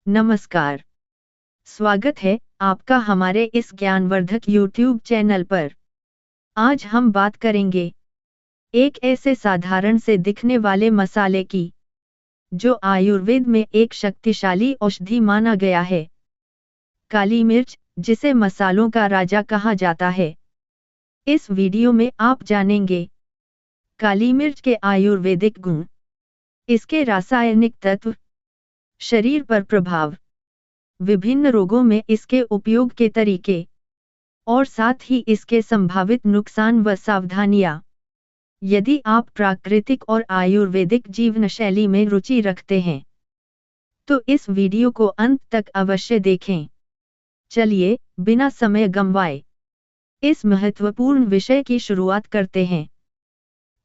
नमस्कार। स्वागत है आपका हमारे इस ज्ञानवर्धक YouTube चैनल पर। आज हम बात करेंगे एक ऐसे साधारण से दिखने वाले मसाले की, जो आयुर्वेद में एक शक्तिशाली औषधि माना गया है। काली मिर्च, जिसे मसालों का राजा कहा जाता है। इस वीडियो में आप जानेंगे काली मिर्च के आयुर्वेदिक गुण, इसके रासायनिक तत्व, शरीर पर प्रभाव, विभिन्न रोगों में इसके उपयोग के तरीके, और साथ ही इसके संभावित नुकसान व सावधानियां। यदि आप प्राकृतिक और आयुर्वेदिक जीवन शैली में रुचि रखते हैं, तो इस वीडियो को अंत तक अवश्य देखें। चलिए, बिना समय गंवाए इस महत्वपूर्ण विषय की शुरुआत करते हैं।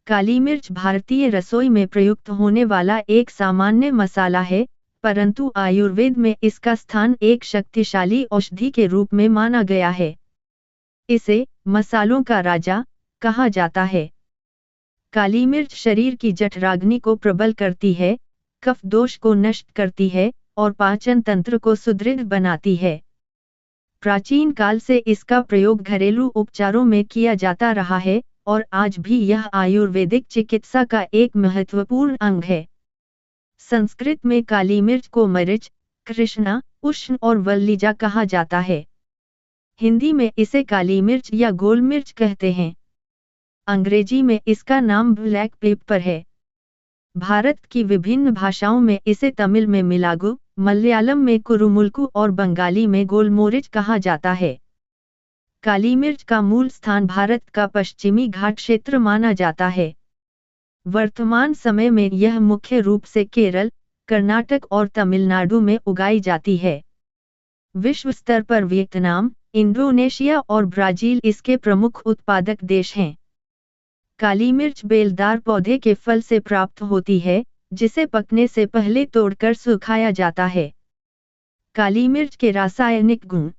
काली मिर्च भारतीय रसोई में प्रयुक्त होने वाला एक सामान्य मसाला है, परंतु आयुर्वेद में इसका स्थान एक शक्तिशाली औषधि के रूप में माना गया है। इसे मसालों का राजा कहा जाता है। काली मिर्च शरीर की जठराग्नि को प्रबल करती है, कफ दोष को नष्ट करती है और पाचन तंत्र को सुदृढ़ बनाती है। प्राचीन काल से इसका प्रयोग घरेलू उपचारों में किया जाता रहा है और आज भी यह आयुर्वेदिक चिकित्सा का एक महत्वपूर्ण अंग है। संस्कृत में काली मिर्च को मरीच, कृष्णा, उष्ण और वल्लीजा कहा जाता है। हिंदी में इसे काली मिर्च या गोल मिर्च कहते हैं। अंग्रेजी में इसका नाम ब्लैक पेपर है। भारत की विभिन्न भाषाओं में इसे तमिल में मिलागु, मलयालम में कुरुमुल्कु और बंगाली में गोलमोरिच कहा जाता है। काली मिर्च का मूल स्थान भारत का पश्चिमी घाट क्षेत्र माना जाता है। वर्तमान समय में यह मुख्य रूप से केरल, कर्नाटक और तमिलनाडु में उगाई जाती है। विश्व स्तर पर वियतनाम, इंडोनेशिया और ब्राजील इसके प्रमुख उत्पादक देश हैं। काली मिर्च बेलदार पौधे के फल से प्राप्त होती है, जिसे पकने से पहले तोड़कर सुखाया जाता है। काली मिर्च के रासायनिक गुण।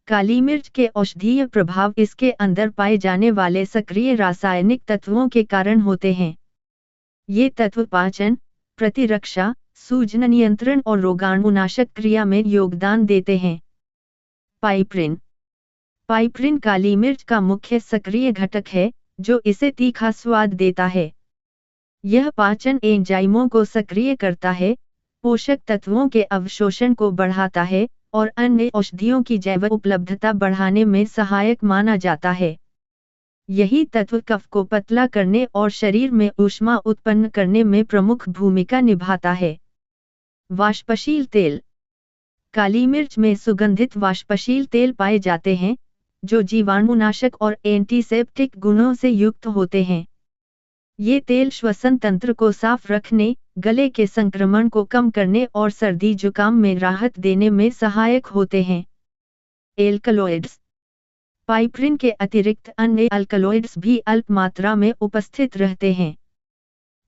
काली मिर्च के औषधीय प्रभाव इसके अंदर पाए जाने वाले सक्रिय रासायनिक तत्वों के कारण होते हैं। ये तत्व पाचन, प्रतिरक्षा, सूजन नियंत्रण और रोगाणुनाशक क्रिया में योगदान देते हैं। पाइपरिन। पाइपरिन काली मिर्च का मुख्य सक्रिय घटक है, जो इसे तीखा स्वाद देता है। यह पाचन एंजाइमों को सक्रिय करता है, पोषक तत्वों के अवशोषण को बढ़ाता है और अन्य औषधियों की जैव उपलब्धता बढ़ाने में सहायक माना जाता है। यही तत्व कफ को पतला करने और शरीर में ऊष्मा उत्पन्न करने में प्रमुख भूमिका निभाता है। वाष्पशील तेल। काली मिर्च में सुगंधित वाष्पशील तेल पाए जाते हैं, जो जीवाणुनाशक और एंटीसेप्टिक गुणों से युक्त होते हैं। ये तेल श्वसन तंत्र को साफ रखने, गले के संक्रमण को कम करने और सर्दी जुकाम में राहत देने में सहायक होते हैं। एल्कलॉइड्स। पाइपरिन के अतिरिक्त अन्य अल्कलॉइड्स भी अल्प मात्रा में उपस्थित रहते हैं।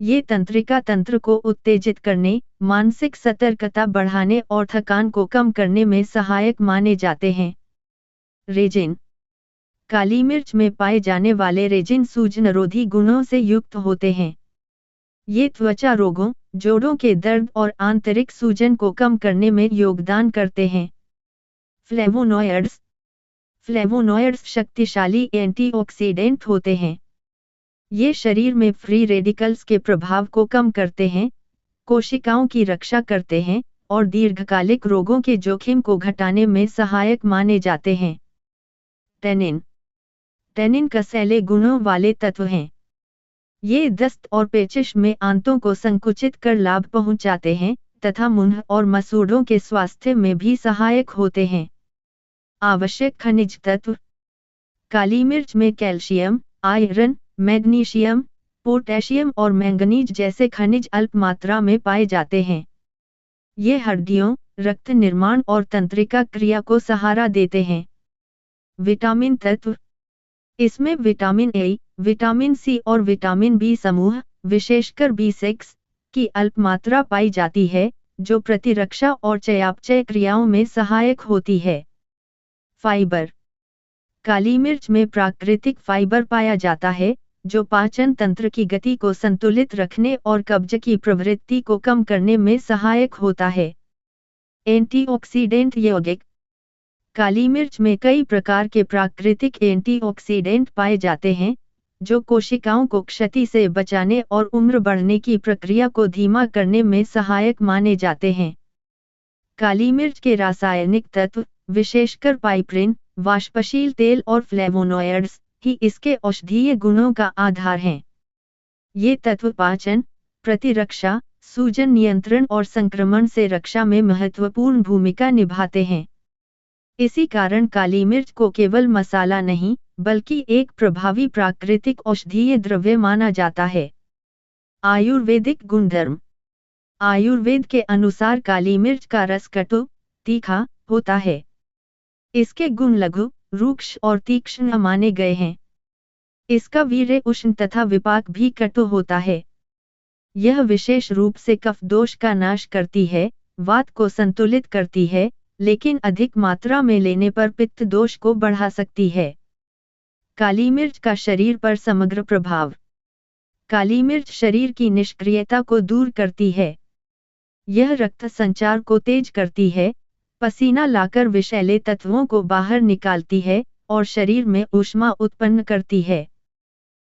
ये तंत्रिका तंत्र को उत्तेजित करने, मानसिक सतर्कता बढ़ाने और थकान को कम करने में सहायक माने जाते हैं। रेजिन। काली मिर्च में पाए जाने वाले रेजिन सूजनरोधी गुणों से युक्त होते हैं। ये त्वचा रोगों, जोड़ों के दर्द और आंतरिक सूजन को कम करने में योगदान करते हैं। फ्लेवोनॉयड्स। फ्लेवोनॉयड्स शक्तिशाली एंटीऑक्सीडेंट होते हैं। ये शरीर में फ्री रेडिकल्स के प्रभाव को कम करते हैं, कोशिकाओं की रक्षा करते हैं और दीर्घकालिक रोगों के जोखिम को घटाने में सहायक माने जाते हैं। टैनिन। टैनिन कसैले गुणों वाले तत्व हैं। ये दस्त और पेचिश में आंतों को संकुचित कर लाभ पहुंचाते हैं तथा मुंह और मसूड़ों के स्वास्थ्य में भी सहायक होते हैं। आवश्यक खनिज तत्व। काली मिर्च में कैल्शियम, आयरन, मैग्नीशियम, पोटेशियम और मैंगनीज जैसे खनिज अल्प मात्रा में पाए जाते हैं। ये हड्डियों, रक्त निर्माण और तंत्रिका क्रिया को सहारा देते हैं। विटामिन तत्व। इसमें विटामिन ए, विटामिन सी और विटामिन बी समूह, विशेषकर B6, की अल्प मात्रा पाई जाती है, जो प्रतिरक्षा और चयापचय क्रियाओं में सहायक होती है। फाइबर। काली मिर्च में प्राकृतिक फाइबर पाया जाता है, जो पाचन तंत्र की गति को संतुलित रखने और कब्ज की प्रवृत्ति को कम करने में सहायक होता है। एंटीऑक्सीडेंट यौगिक। काली मिर्च में कई प्रकार के प्राकृतिक एंटीऑक्सीडेंट पाए जाते हैं, जो कोशिकाओं को क्षति से बचाने और उम्र बढ़ने की प्रक्रिया को धीमा करने में सहायक माने जाते हैं। काली मिर्च के रासायनिक तत्व, विशेषकर पाइपरिन, वाष्पशील तेल और फ्लेवोनॉयड्स, ही इसके औषधीय गुणों का आधार हैं। ये तत्व पाचन, प्रतिरक्षा, सूजन नियंत्रण और संक्रमण से रक्षा में महत्वपूर्ण भूमिका निभाते हैं। इसी कारण काली मिर्च को केवल मसाला नहीं, बल्कि एक प्रभावी प्राकृतिक औषधीय द्रव्य माना जाता है। आयुर्वेदिक गुणधर्म। आयुर्वेद के अनुसार काली मिर्च का रस कटु, तीखा होता है। इसके गुण लघु, रूक्ष और तीक्ष्ण माने गए हैं। इसका वीर्य उष्ण तथा विपाक भी कटु होता है। यह विशेष रूप से कफ दोष का नाश करती है, वात को संतुलित करती है, लेकिन अधिक मात्रा में लेने पर पित्त दोष को बढ़ा सकती है। काली मिर्च का शरीर पर समग्र प्रभाव। काली मिर्च शरीर की निष्क्रियता को दूर करती है। यह रक्त संचार को तेज करती है, पसीना लाकर विषैले तत्वों को बाहर निकालती है और शरीर में ऊष्मा उत्पन्न करती है।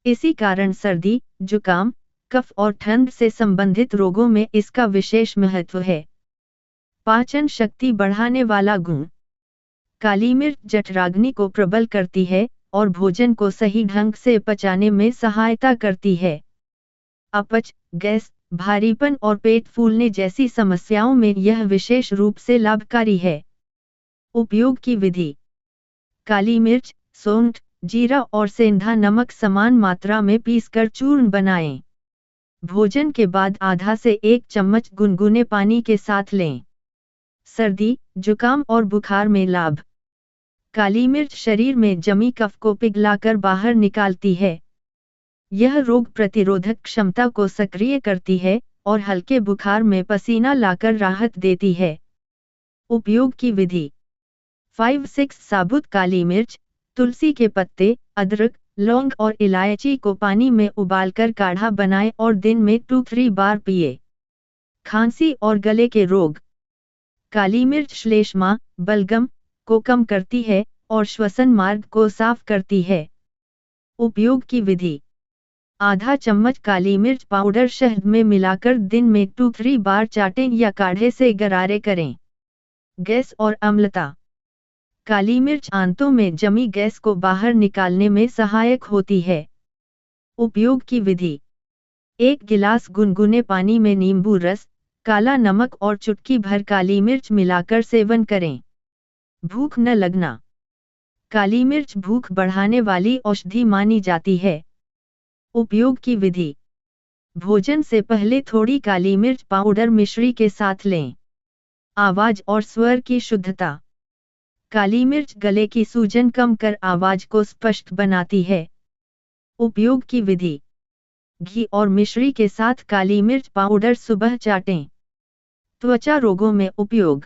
इसी कारण सर्दी, जुकाम, कफ और ठंड से संबंधित रोगों में इसका विशेष महत्व है। पाचन शक्ति बढ़ाने वाला गुण। काली मिर्च जठराग्नि को प्रबल करती है और भोजन को सही ढंग से पचाने में सहायता करती है। अपच, गैस, भारीपन और पेट फूलने जैसी समस्याओं में यह विशेष रूप से लाभकारी है। उपयोग की विधि। काली मिर्च, सौंठ, जीरा और सेंधा नमक समान मात्रा में पीसकर चूर्ण बनाएं। भोजन के बाद आधा से 1 चम्मच गुनगुने पानी के साथ लें। सर्दी, जुकाम और बुखार में लाभ। काली मिर्च शरीर में जमी कफ को पिघलाकर बाहर निकालती है। यह रोग प्रतिरोधक क्षमता को सक्रिय करती है और हल्के बुखार में पसीना लाकर राहत देती है। उपयोग की विधि। 5-6 साबुत काली मिर्च, तुलसी के पत्ते, अदरक, लौंग और इलायची को पानी में उबालकर काढ़ा बनाएं और दिन में 2-3 बार पिए। खांसी और गले के रोग। काली मिर्च श्लेष्मा, बलगम को कम करती है और श्वसन मार्ग को साफ करती है। उपयोग की विधि। आधा चम्मच काली मिर्च पाउडर शहद में मिलाकर दिन में 2-3 बार चाटें या काढ़े से गरारे करें। गैस और अम्लता। काली मिर्च आंतों में जमी गैस को बाहर निकालने में सहायक होती है। उपयोग की विधि। 1 गिलास गुनगुने पानी में नींबू रस, काला नमक और चुटकी भर काली मिर्च मिलाकर सेवन करें। भूख न लगना। काली मिर्च भूख बढ़ाने वाली औषधि मानी जाती है। उपयोग की विधि। भोजन से पहले थोड़ी काली मिर्च पाउडर मिश्री के साथ लें। आवाज और स्वर की शुद्धता। काली मिर्च गले की सूजन कम कर आवाज को स्पष्ट बनाती है। उपयोग की विधि। घी और मिश्री के साथ काली मिर्च पाउडर सुबह चाटें। त्वचा रोगों में उपयोग।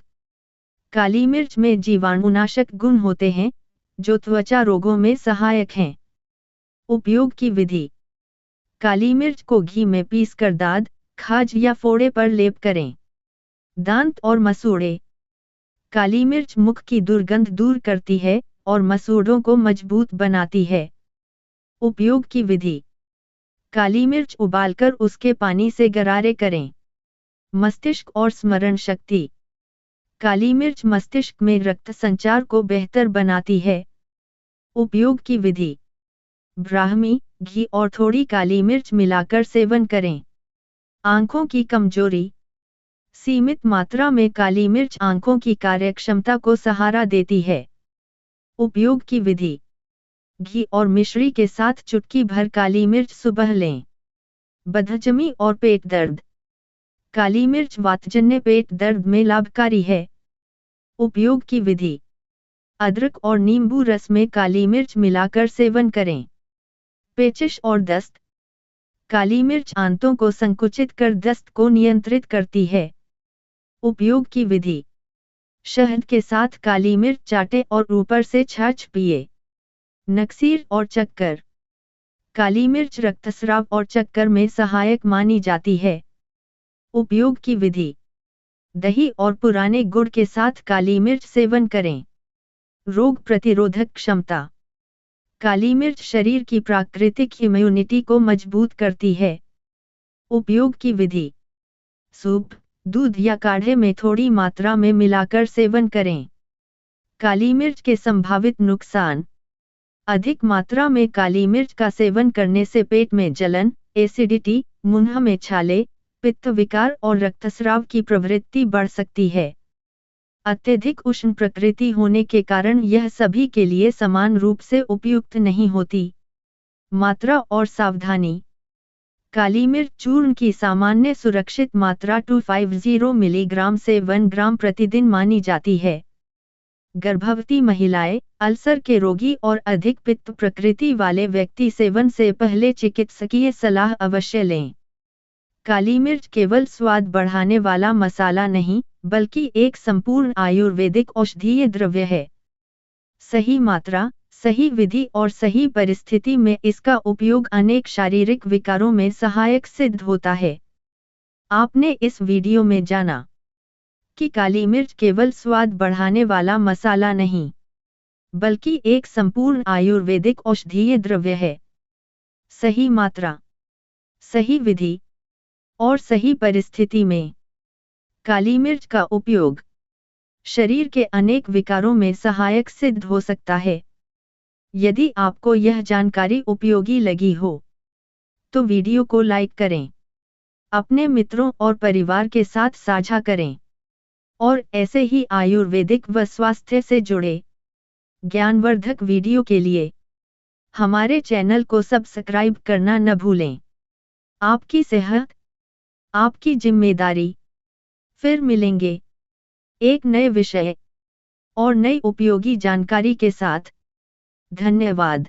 काली मिर्च में जीवाणुनाशक गुण होते हैं, जो त्वचा रोगों में सहायक हैं। उपयोग की विधि। काली मिर्च को घी में पीसकर दाद, खाज या फोड़े पर लेप करें। दांत और मसूड़े। काली मिर्च मुख की दुर्गंध दूर करती है और मसूड़ों को मजबूत बनाती है। उपयोग की विधि। काली मिर्च उबालकर उसके पानी से गरारे करें। मस्तिष्क और स्मरण शक्ति। काली मिर्च मस्तिष्क में रक्त संचार को बेहतर बनाती है। उपयोग की विधि। ब्राह्मी, घी और थोड़ी काली मिर्च मिलाकर सेवन करें। आंखों की कमजोरी। सीमित मात्रा में काली मिर्च आंखों की कार्यक्षमता को सहारा देती है। उपयोग की विधि। घी और मिश्री के साथ चुटकी भर काली मिर्च सुबह लें। बदहजमी और पेट दर्द। काली मिर्च वातजन्य पेट दर्द में लाभकारी है। उपयोग की विधि। अदरक और नींबू रस में काली मिर्च मिलाकर सेवन करें। पेचिश और दस्त। काली मिर्च आंतों को संकुचित कर दस्त को नियंत्रित करती है। उपयोग की विधि। शहद के साथ काली मिर्च चाटें और ऊपर से छाछ पिए। नक्सीर और चक्कर। काली मिर्च रक्तस्राव और चक्कर में सहायक मानी जाती है। उपयोग की विधि। दही और पुराने गुड़ के साथ काली मिर्च सेवन करें। रोग प्रतिरोधक क्षमता। काली मिर्च शरीर की प्राकृतिक इम्यूनिटी को मजबूत करती है। उपयोग की विधि। सूप, दूध या काढ़े में थोड़ी मात्रा में मिलाकर सेवन करें। काली मिर्च के संभावित नुकसान। अधिक मात्रा में काली मिर्च का सेवन करने से पेट में जलन, एसिडिटी, मुंह में छाले, पित्त विकार और रक्तस्राव की प्रवृत्ति बढ़ सकती है। अत्यधिक उष्ण प्रकृति होने के कारण यह सभी के लिए समान रूप से उपयुक्त नहीं होती। मात्रा और सावधानी। काली मिर्च चूर्ण की सामान्य सुरक्षित मात्रा 250 मिलीग्राम से 1 ग्राम प्रतिदिन मानी जाती है। गर्भवती महिलाएं, अल्सर के रोगी और अधिक पित्त प्रकृति वाले व्यक्ति सेवन से पहले चिकित्सकीय सलाह अवश्य लें। काली मिर्च केवल स्वाद बढ़ाने वाला मसाला नहीं, बल्कि एक संपूर्ण आयुर्वेदिक औषधीय द्रव्य है। सही मात्रा, सही विधि और सही परिस्थिति में इसका उपयोग अनेक शारीरिक विकारों में सहायक सिद्ध होता है। आपने इस वीडियो में जाना कि काली मिर्च केवल स्वाद बढ़ाने वाला मसाला नहीं, बल्कि एक संपूर्ण आयुर्वेदिक औषधीय द्रव्य है। सही मात्रा, सही विधि और सही परिस्थिति में काली मिर्च का उपयोग शरीर के अनेक विकारों में सहायक सिद्ध हो सकता है। यदि आपको यह जानकारी उपयोगी लगी हो, तो वीडियो को लाइक करें, अपने मित्रों और परिवार के साथ साझा करें, और ऐसे ही आयुर्वेदिक व स्वास्थ्य से जुड़े ज्ञानवर्धक वीडियो के लिए हमारे चैनल को सब्सक्राइब करना न भूलें। आपकी सेहत, आपकी जिम्मेदारी। फिर मिलेंगे एक नए विषय और नई उपयोगी जानकारी के साथ। धन्यवाद।